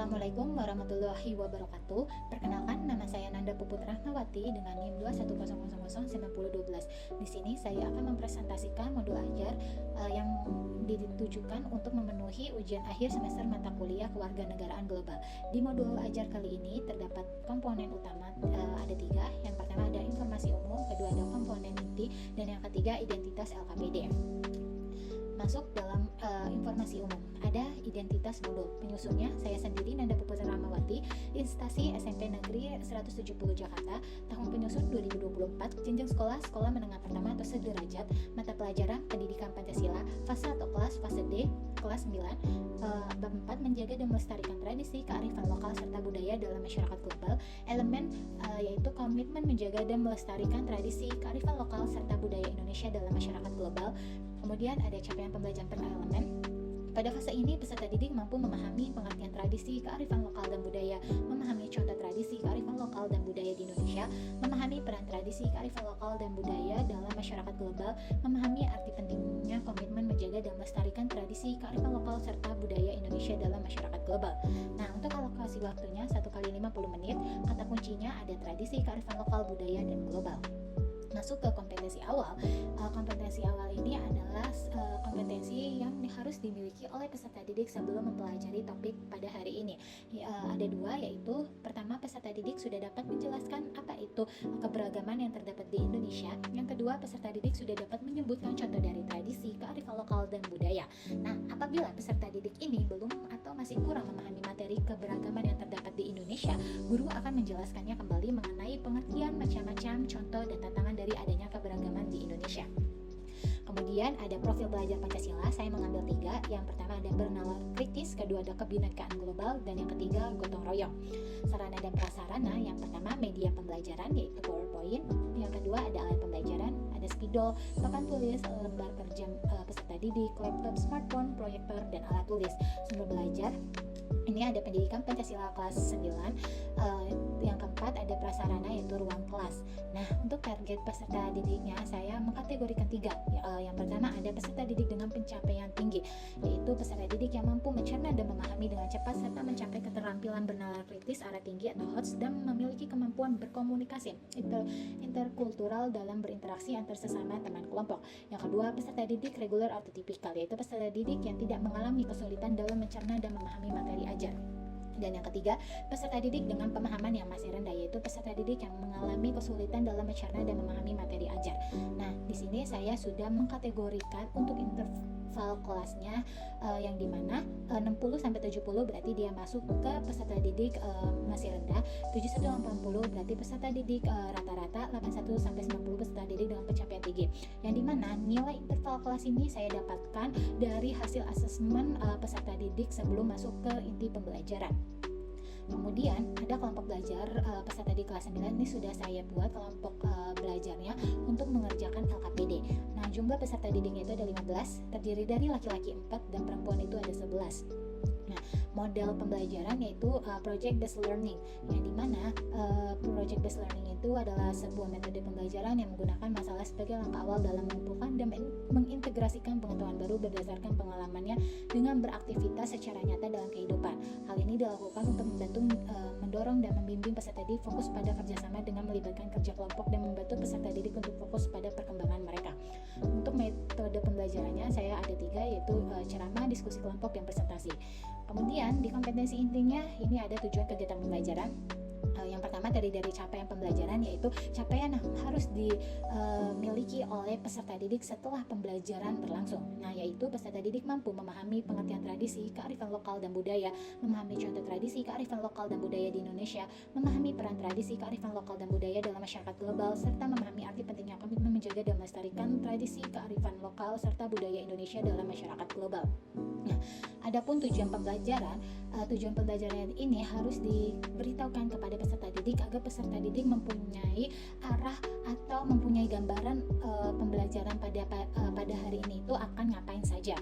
Assalamualaikum warahmatullahi wabarakatuh. Perkenalkan, nama saya Nanda Puput Rahmawati dengan NIM 210009012. Di sini saya akan mempresentasikan modul ajar yang ditujukan untuk memenuhi ujian akhir semester mata kuliah kewarganegaraan global. Di modul ajar kali ini terdapat komponen utama ada 3. Yang pertama ada informasi umum, kedua ada komponen inti, dan yang ketiga identitas LKPD. Masuk dalam informasi umum, ada identitas modul. Penyusunnya saya sendiri, Nanda Puput Rahmawati, instansi SMP Negeri 170 Jakarta, tahun penyusun 2024, jenjang sekolah menengah pertama atau sederajat, mata pelajaran pendidikan Pancasila, fase atau kelas fase D, kelas 9, bab 4 menjaga dan melestarikan tradisi, kearifan lokal serta budaya dalam masyarakat global. Elemen yaitu komitmen menjaga dan melestarikan tradisi, kearifan lokal serta budaya Indonesia dalam masyarakat global. Kemudian ada capaian pembelajaran per elemen. Pada fase ini, peserta didik mampu memahami pengertian tradisi, kearifan lokal dan budaya, memahami contoh tradisi, kearifan lokal dan budaya di Indonesia, memahami peran tradisi, kearifan lokal dan budaya dalam masyarakat global, memahami arti pentingnya komitmen menjaga dan melestarikan tradisi, kearifan lokal serta budaya Indonesia dalam masyarakat global. Nah, untuk alokasi waktunya 1 kali 50 menit, kata kuncinya ada tradisi, kearifan lokal, budaya, dan global. Masuk ke kompetensi awal. Kompetensi awal ini adalah kompetensi yang harus dimiliki oleh peserta didik sebelum mempelajari topik pada hari ini. Ada 2, yaitu pertama, peserta didik sudah dapat menjelaskan apa itu keberagaman yang terdapat di Indonesia. Yang kedua, peserta didik sudah dapat menyebutkan contoh dari tradisi, kearifan lokal, dan budaya. Nah, apabila peserta didik ini belum atau masih kurang memahami materi keberagaman yang terdapat di Indonesia, guru akan menjelaskannya kembali mengenai pengertian macam-macam contoh dan tantangan dari adanya keberagaman di Indonesia. Kemudian ada profil belajar Pancasila, saya mengambil 3. Yang pertama ada bernalar kritis, kedua ada kebinekaan global, dan yang ketiga gotong royong. Sarana dan prasarana, yang pertama media pembelajaran yaitu PowerPoint, yang kedua ada alat pembelajaran, ada spidol, papan tulis, lembar kerja peserta didik, laptop, smartphone, proyektor, dan alat tulis. Sumber belajar, ini ada pendidikan Pancasila kelas 9. Yang keempat ada prasarana yaitu ruang kelas. Nah, untuk target peserta didiknya saya mengkategorikan 3. Yang pertama ada peserta didik dengan pencapaian tinggi, yaitu peserta didik yang mampu mencerna dan memahami dengan cepat serta mencapai keterampilan bernalar kritis arah tinggi atau HOTS dan memiliki kemampuan berkomunikasi interkultural dalam berinteraksi antar sesama teman kelompok. Yang kedua, peserta didik reguler atau tipikal, yaitu peserta didik yang tidak mengalami kesulitan dalam mencerna dan memahami materi ajar. Dan yang ketiga, peserta didik dengan pemahaman yang masih rendah, yaitu peserta didik yang mengalami kesulitan dalam mencerna dan memahami materi ajar. Nah, di sini saya sudah mengkategorikan untuk interval kelasnya yang dimana 60-70 berarti dia masuk ke peserta didik masih rendah, 71-80 berarti peserta didik rata-rata, 81-90 peserta didik dengan pencapaian tinggi. Yang dimana nilai interval kelas ini saya dapatkan dari hasil asesmen peserta didik sebelum masuk ke inti pembelajaran. Kemudian ada kelompok belajar peserta di kelas 9, ini sudah saya buat kelompok belajarnya untuk mengerjakan LKPD. Nah, jumlah peserta didiknya itu ada 15, terdiri dari laki-laki 4 dan perempuan itu ada 11. Nah, model pembelajaran yaitu project based learning, yang dimana project based learning itu adalah sebuah metode pembelajaran yang menggunakan masalah sebagai langkah awal dalam mengumpulkan dan mengintegrasikan pengetahuan baru berdasarkan pengalamannya dengan beraktivitas secara nyata dalam kehidupan. Hal ini dilakukan untuk membantu mendorong dan membimbing peserta didik fokus pada kerjasama dengan melibatkan kerja kelompok dan membantu peserta didik untuk fokus pada perkembangan mereka. Untuk metode pembelajarannya saya ada 3, yaitu ceramah, diskusi kelompok, dan presentasi. Kemudian di kompetensi intinya ini ada tujuan kegiatan pembelajaran. Yang pertama dari capaian pembelajaran, yaitu capaian yang harus dimiliki oleh peserta didik setelah pembelajaran berlangsung. Nah, yaitu peserta didik mampu memahami pengertian tradisi, kearifan lokal dan budaya, memahami contoh tradisi, kearifan lokal dan budaya di Indonesia, memahami peran tradisi, kearifan lokal dan budaya dalam masyarakat global, serta memahami arti pentingnya komitmen menjaga dan melestarikan tradisi, kearifan lokal serta budaya Indonesia dalam masyarakat global. Nah, adapun tujuan pembelajaran ini harus diberitahukan kepada peserta didik agar peserta didik mempunyai arah atau mempunyai gambaran pembelajaran pada hari ini itu akan ngapain saja.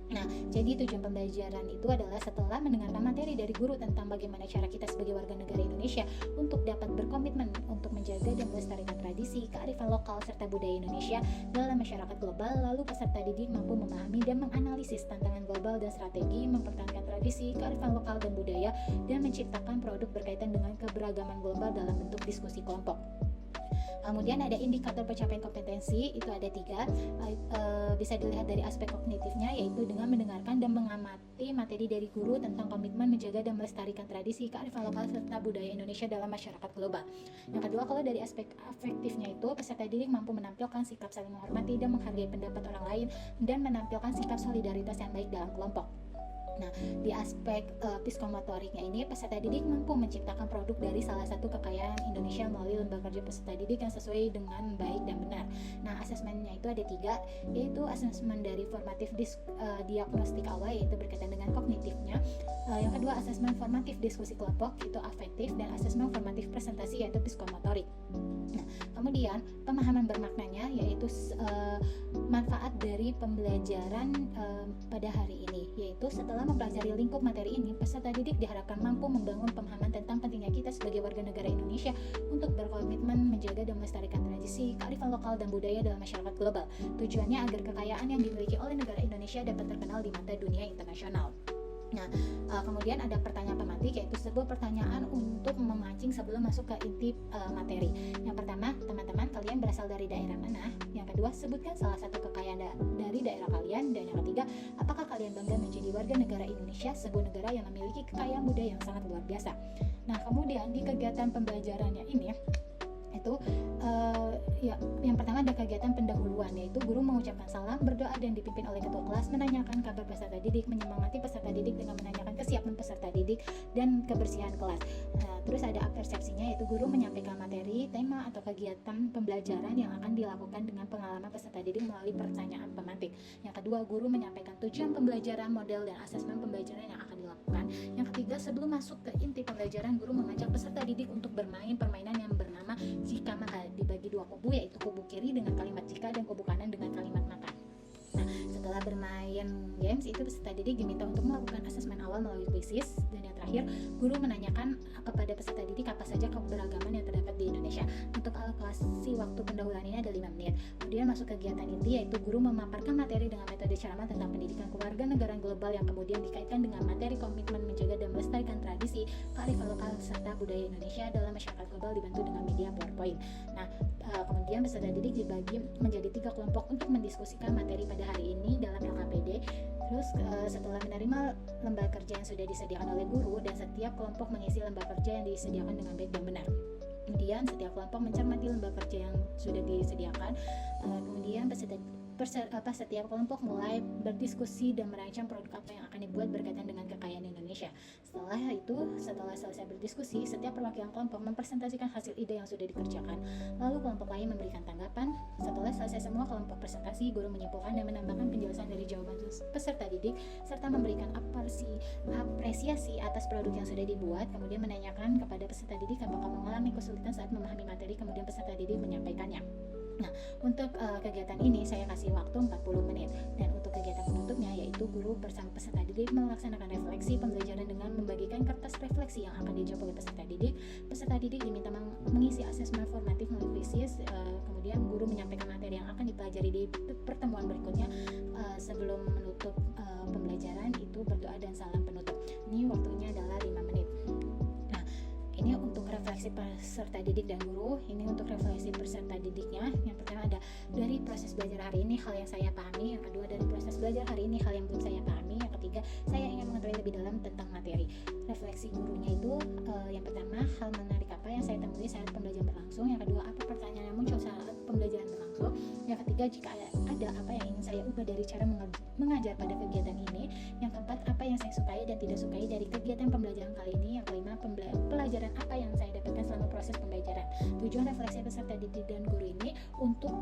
Nah, jadi tujuan pembelajaran itu adalah setelah mendengarkan materi dari guru tentang bagaimana cara kita sebagai warga negara Indonesia untuk dapat berkomitmen untuk menjaga dan melestarikan tradisi, kearifan lokal, serta budaya Indonesia dalam masyarakat global, lalu peserta didik mampu memahami dan menganalisis tantangan global dan strategi mempertahankan tradisi, kearifan lokal dan budaya, dan menciptakan produk berkaitan dengan keberagaman global dalam bentuk diskusi kelompok. Kemudian ada indikator pencapaian kompetensi, itu ada 3. Bisa dilihat dari aspek kognitifnya, yaitu dengan mendengarkan dan mengamati materi dari guru tentang komitmen menjaga dan melestarikan tradisi, kearifan lokal, serta budaya Indonesia dalam masyarakat global. Yang kedua, kalau dari aspek afektifnya itu, peserta didik mampu menampilkan sikap saling menghormati dan menghargai pendapat orang lain, dan menampilkan sikap solidaritas yang baik dalam kelompok. Nah, di aspek psikomotoriknya ini, peserta didik mampu menciptakan produk dari salah satu kekayaan Indonesia melalui lembaga kerja peserta didik yang sesuai dengan baik dan benar. Nah, asesmennya itu ada 3, yaitu asesmen dari formatif diagnostik awal, yaitu berkaitan dengan kognitifnya. Yang kedua, asesmen formatif diskusi kelompok, itu afektif, dan asesmen formatif presentasi, yaitu psikomotorik. Nah, kemudian pemahaman bermaknanya, yaitu manfaat dari pembelajaran pada hari ini, yaitu setelah mempelajari lingkup materi ini, peserta didik diharapkan mampu membangun pemahaman tentang pentingnya kita sebagai warga negara Indonesia untuk berkomitmen menjaga dan melestarikan tradisi, kearifan lokal dan budaya dalam masyarakat global. Tujuannya agar kekayaan yang dimiliki oleh negara Indonesia dapat terkenal di mata dunia internasional. Nah, kemudian ada pertanyaan pemantik, yaitu sebuah pertanyaan untuk memancing sebelum masuk ke inti materi. Yang pertama, teman-teman, kalian berasal dari daerah mana? Yang kedua, sebutkan salah satu kekayaan dari daerah kalian. Dan yang ketiga, apakah kalian bangga menjadi warga negara Indonesia, sebuah negara yang memiliki kekayaan budaya yang sangat luar biasa? Nah, kemudian di kegiatan pembelajarannya ini itu yang pertama ada kegiatan pendahuluan, yaitu guru mengucapkan salam, berdoa, dan dipimpin oleh ketua kelas, menanyakan kabar peserta didik, menyemangati peserta didik dengan menanyakan kesiapan peserta didik dan kebersihan kelas. Terus ada persepsinya, yaitu guru menyampaikan materi, tema, atau kegiatan pembelajaran yang akan dilakukan dengan pengalaman peserta didik melalui pertanyaan pemantik. Yang kedua, guru menyampaikan tujuan pembelajaran, model, dan asesmen pembelajaran yang akan dilakukan. Yang ketiga, sebelum masuk ke inti pembelajaran, guru mengajak peserta didik untuk bermain permainan yang bernama jika makan, dibagi 2 kubu, yaitu kubu kiri dengan kalimat jika dan kubu kanan dengan kalimat makan. Nah, setelah bermain games itu, peserta didik diminta untuk melakukan asesmen awal melalui kuisis. Dan yang terakhir, guru menanyakan kepada peserta didik apa saja keberagaman yang terdapat di Indonesia. Untuk alokasi waktu pendahuluan ini ada 5 menit. Kemudian masuk kegiatan inti, yaitu guru memaparkan materi dengan metode ceramah tentang pendidikan kewarganegaraan global yang kemudian dikaitkan dengan materi komitmen menjaga dan melestarikan tradisi, kearifan lokal, serta budaya Indonesia dalam masyarakat global dibantu dengan media PowerPoint. Nah, kemudian peserta didik dibagi menjadi 3 kelompok untuk mendiskusikan materi pada hari ini dalam LKPD. Terus setelah menerima lembaga kerja yang sudah disediakan oleh guru, dan setiap kelompok mengisi lembaga kerja yang disediakan dengan baik dan benar. Kemudian setiap kelompok mencermati lembaga kerja yang sudah disediakan. Kemudian setiap kelompok mulai berdiskusi dan merancang produk apa yang akan dibuat berkaitan dengan kekayaan Indonesia. Setelah selesai berdiskusi, setiap perwakilan kelompok mempresentasikan hasil ide yang sudah dikerjakan. Lalu kelompok lain memberikan tanggapan. Setelah selesai semua kelompok presentasi, guru menyimpulkan dan menambahkan penjelasan dari jawaban peserta didik, serta memberikan apresiasi atas produk yang sudah dibuat. Kemudian menanyakan kepada peserta didik apakah mengalami kesulitan saat memahami materi, kemudian peserta didik menyampaikannya. Nah, untuk kegiatan ini saya kasih waktu 40 menit. Dan untuk kegiatan penutupnya, yaitu guru bersama peserta didik melaksanakan refleksi pembelajaran dengan membagikan kertas refleksi yang akan dijawab oleh peserta didik. Peserta didik diminta mengisi asesmen formatif melalui kuisis. Kemudian guru menyampaikan materi yang akan dipelajari di pertemuan berikutnya. Sebelum menutup pembelajaran itu berdoa dan salam penutup. Ini waktunya adalah 5 menit. Ini untuk refleksi peserta didik dan guru. Ini untuk refleksi peserta didiknya. Yang pertama ada dari proses belajar hari ini hal yang saya pahami. Yang kedua, dari proses belajar hari ini hal yang belum saya pahami. Yang ketiga, saya ingin mengetahui lebih dalam tentang materi. Refleksi gurunya itu yang pertama, hal menarik apa yang saya temui saat pembelajaran berlangsung. Yang kedua, apa pertanyaan yang muncul saat pembelajaran berlangsung. Yang ketiga, jika ada apa yang ingin saya ubah dari cara mengajar pada kegiatan ini. Yang keempat, apa yang saya sukai dan tidak sukai dari kegiatan pembelajaran kali ini. Yang kelima, pelajaran apa yang saya dapatkan selama proses pembelajaran. Tujuan refleksi peserta didik dan guru ini untuk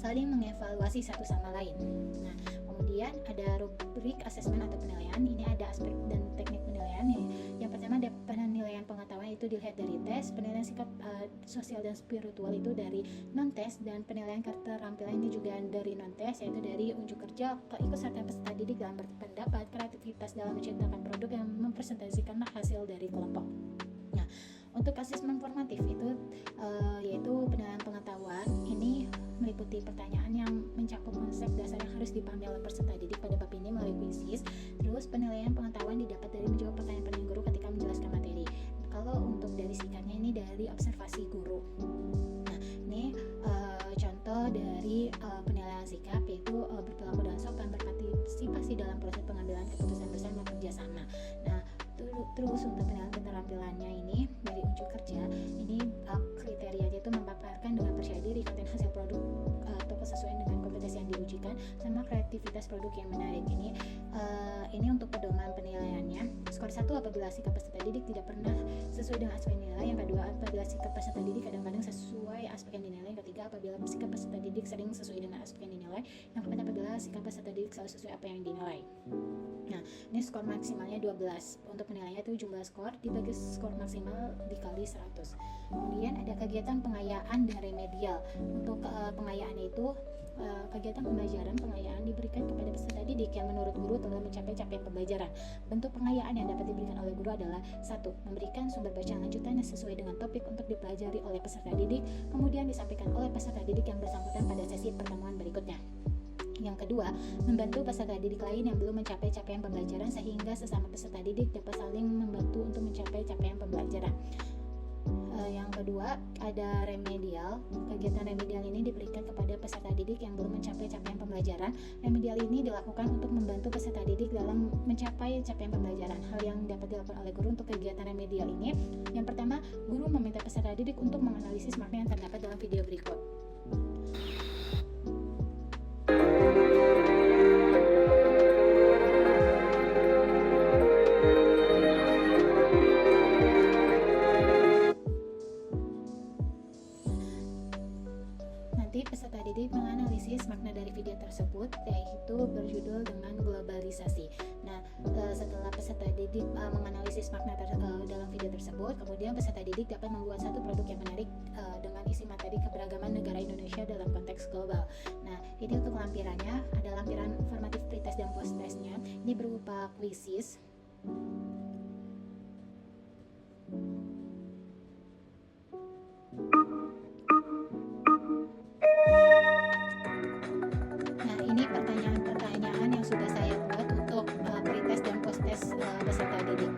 saling mengevaluasi satu sama lain. Nah, kemudian ada rubrik asesmen atau penilaian. Ini ada aspek dan teknik penilaian. Yang pertama ada penilaian pengetahuan, itu dilihat dari tes, penilaian sikap sosial dan spiritual itu dari non tes, dan penilaian keterampilan ini juga dari non tes, yaitu dari unjuk kerja, keikutsertaan peserta didik dalam berpendapat, kreativitas dalam menciptakan produk yang mempresentasikan hasil dari kelompok. Nah, untuk asesmen formatif itu yaitu penilaian pengetahuan. Ini meliputi pertanyaan yang mencakup konsep dasar yang harus dipahami oleh peserta didik pada bab ini melalui kuisis. Terus penilaian pengetahuan didapat dari menjawab pertanyaan guru ketika menjelaskan materi. Kalau untuk dari singkatnya ini dari observasi guru. Nah, ini contoh dari penilaian sikap, yaitu berperilaku dan sopan, berpartisipasi dalam proses pengambilan keputusan bersama, kerjasama. Nah, terus untuk penilaian keterampilannya ini dari unjuk kerja, ini kriterianya itu memaparkan dengan percaya diri konten hasil produk atau kesesuaian dengan kompetensi yang diujikan, sama kreativitas produk yang menarik. Ini untuk pedoman penilaiannya. Skor 1 apabila sikap peserta didik tidak pernah sesuai dengan aspek nilai. Yang kedua, apabila sikap peserta didik kadang-kadang sesuai aspek yang dinilai. Yang ketiga, apabila sikap peserta didik sering sesuai dengan aspek yang dinilai. Yang keempat, apabila sikap peserta didik selalu sesuai apa yang dinilai. Nah, ini skor maksimalnya 12. Untuk penilaiannya itu jumlah skor dibagi skor maksimal dikali 100. Kemudian ada kegiatan pengayaan dan remedial. Untuk pengayaannya itu kegiatan pembelajaran pengayaan diberikan kepada peserta didik yang menurut guru telah mencapai capaian pembelajaran. Bentuk pengayaan yang dapat diberikan oleh guru adalah: 1. Memberikan sumber bacaan lanjutan yang sesuai dengan topik untuk dipelajari oleh peserta didik, kemudian disampaikan oleh peserta didik yang bersangkutan pada sesi pertemuan berikutnya. Yang kedua, membantu peserta didik lain yang belum mencapai capaian pembelajaran sehingga sesama peserta didik dapat saling membantu untuk mencapai capaian pembelajaran. Yang kedua, ada remedial. Kegiatan remedial ini diberikan kepada peserta didik yang belum mencapai capaian pembelajaran. Remedial ini dilakukan untuk membantu peserta didik dalam mencapai capaian pembelajaran. Hal yang dapat dilakukan oleh guru untuk kegiatan remedial ini: yang pertama, guru meminta peserta didik untuk menganalisis makna yang terdapat dalam video berikut. Peserta didik menganalisis makna dari video tersebut, yaitu berjudul dengan globalisasi. Nah, setelah peserta didik menganalisis makna dalam video tersebut, kemudian peserta didik dapat membuat satu produk yang menarik dengan isi materi keberagaman negara Indonesia dalam konteks global. Nah, ini untuk lampirannya, ada lampiran formatif pretest dan post testnya. Ini berupa kuisis. Ini pertanyaan-pertanyaan yang sudah saya buat untuk pretest dan post-test peserta didik.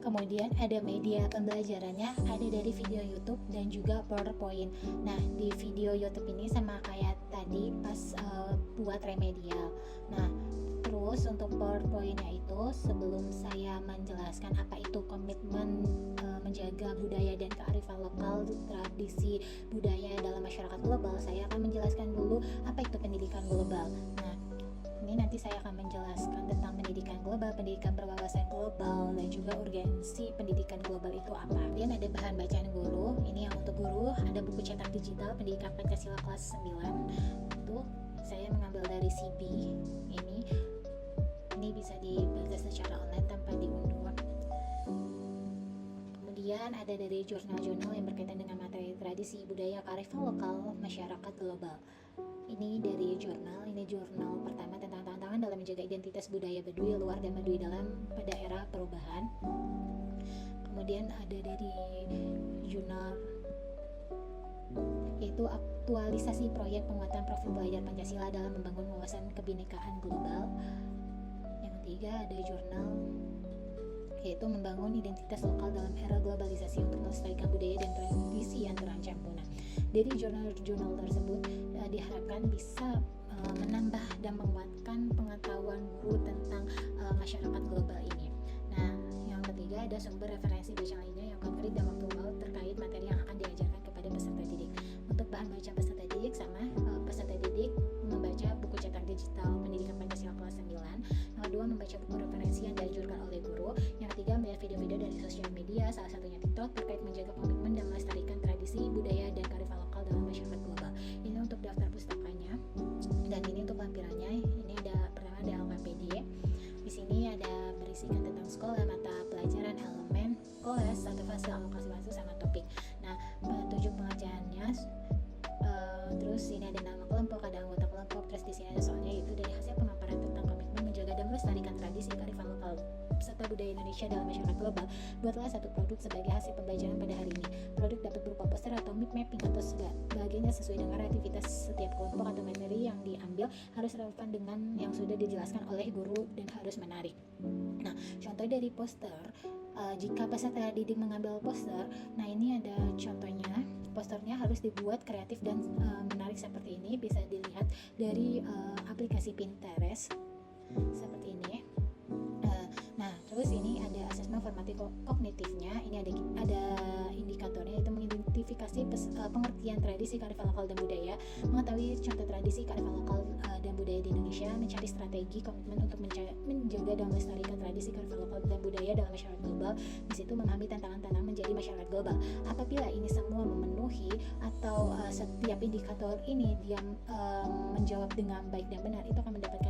Kemudian ada media pembelajarannya, ada dari video YouTube dan juga PowerPoint. Nah, di video YouTube ini sama kayak tadi pas buat remedial. Nah, terus untuk PowerPoint-nya itu, sebelum saya menjelaskan apa itu komitmen menjaga budaya dan kearifan lokal, tradisi budaya dalam masyarakat global, saya akan menjelaskan dulu apa itu pendidikan global. Nah, ini nanti saya akan menjelaskan tentang pendidikan global, pendidikan berwawasan global, dan juga urgensi pendidikan global itu apa. Kemudian ada bahan bacaan guru. Ini yang untuk guru, ada buku cetak digital Pendidikan Pancasila kelas 9. Itu saya mengambil dari CB. Ini bisa dibaca secara online tanpa diunduh. Kemudian ada dari jurnal-jurnal yang berkaitan dengan materi tradisi, budaya, kearifan lokal, masyarakat global. Ini dari jurnal, ini jurnal pertama tentang tantangan dalam menjaga identitas budaya Baduy luar dan Baduy dalam pada era perubahan. Kemudian ada dari jurnal, yaitu aktualisasi proyek penguatan profil belajar Pancasila dalam membangun wawasan kebinekaan global. Yang ketiga ada jurnal, yaitu membangun identitas lokal dalam era globalisasi untuk melestarikan budaya dan tradisi yang terancam punah. Dari jurnal-jurnal tersebut diharapkan bisa menambah dan menguatkan pengetahuan guru tentang masyarakat global ini. Nah, yang ketiga ada sumber referensi bacaan lainnya yang konkret dan aktual terkait materi yang akan diajarkan kepada peserta didik. Untuk bahan bacaan peserta didik sama peserta didik membaca buku cetak digital Pendidikan Pancasila kelas 9. Yang kedua, membaca buku referensi yang dianjurkan oleh guru. Yang ketiga, melihat video-video dari sosial media, salah satunya TikTok, terkait menjaga komitmen dan melestarikan tradisi, budaya, dan kearifan lokal dalam masyarakat global. Ini untuk daftar pustakanya, dan ini untuk lampirannya. Ini ada pertama ada LKPD. Di sini ada berisikan tentang sekolah, mata pelajaran, elemen, koles atau fase alokasi waktu sama topik. Nah, petunjuk pengerjaannya, terus ini ada nama kelompok, ada anggota kelompok, terus di sini ada soalnya, yaitu dari hasil pemaparan tentang komitmen menjaga dan melestarikan tradisi kearifan lokal serta budaya Indonesia dalam masyarakat global. Buatlah satu produk sebagai hasil pembelajaran pada hari ini. Produk dapat berupa poster atau mapping atau sebagainya sesuai dengan kreativitas setiap kelompok, atau materi yang diambil harus relevan dengan yang sudah dijelaskan oleh guru dan harus menarik. Nah, contoh dari poster, jika peserta didik mengambil poster, nah ini ada contohnya. Posternya harus dibuat kreatif dan menarik seperti ini. Bisa dilihat dari aplikasi Pinterest seperti ini. Nah, terus ini ada asesmen formatif kognitifnya. Ini ada indikatornya, itu mengidentifikasi pengertian tradisi kearifan lokal dan budaya, mengetahui contoh tradisi kearifan lokal dan budaya di Indonesia, mencari strategi komitmen untuk menjaga dan melestarikan tradisi kearifan lokal dan budaya dalam masyarakat global. Di situ memahami tantangan-tantangan menjadi masyarakat global. Apabila ini semua memenuhi atau setiap indikator ini dia menjawab dengan baik dan benar, itu akan mendapatkan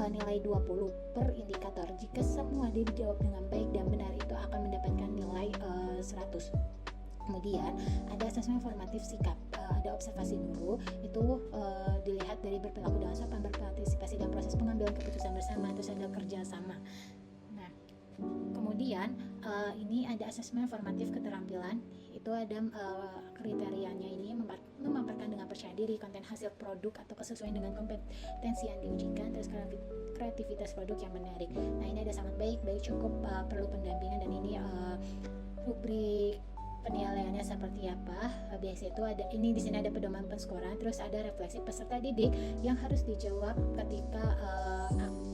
nilai 20 per indikator. Jika semua dijawab dengan baik dan benar, itu akan mendapatkan nilai 100. Kemudian ada asesmen formatif sikap, ada observasi guru, itu dilihat dari berperilaku dengan sopan, berpartisipasi dalam proses pengambilan keputusan bersama, terus ada kerja sama. Nah, kemudian ini ada asesmen formatif keterampilan, itu ada kriterianya ini memaparkan dengan percaya diri konten hasil produk atau kesesuaian dengan kompetensi yang diujikan, terus kreativitas produk yang menarik. Nah, ini ada sangat baik, cukup, perlu pendampingan, dan ini rubrik penilaiannya seperti apa. Biasa itu ada ini, di sini ada pedoman penskoran, terus ada refleksi peserta didik yang harus dijawab ketika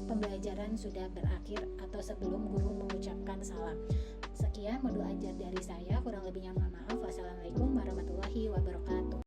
pembelajaran sudah berakhir atau sebelum guru mengucapkan salam. Sekian modul ajar dari saya, kurang lebihnya mohon maaf. Wassalamualaikum warahmatullahi wabarakatuh.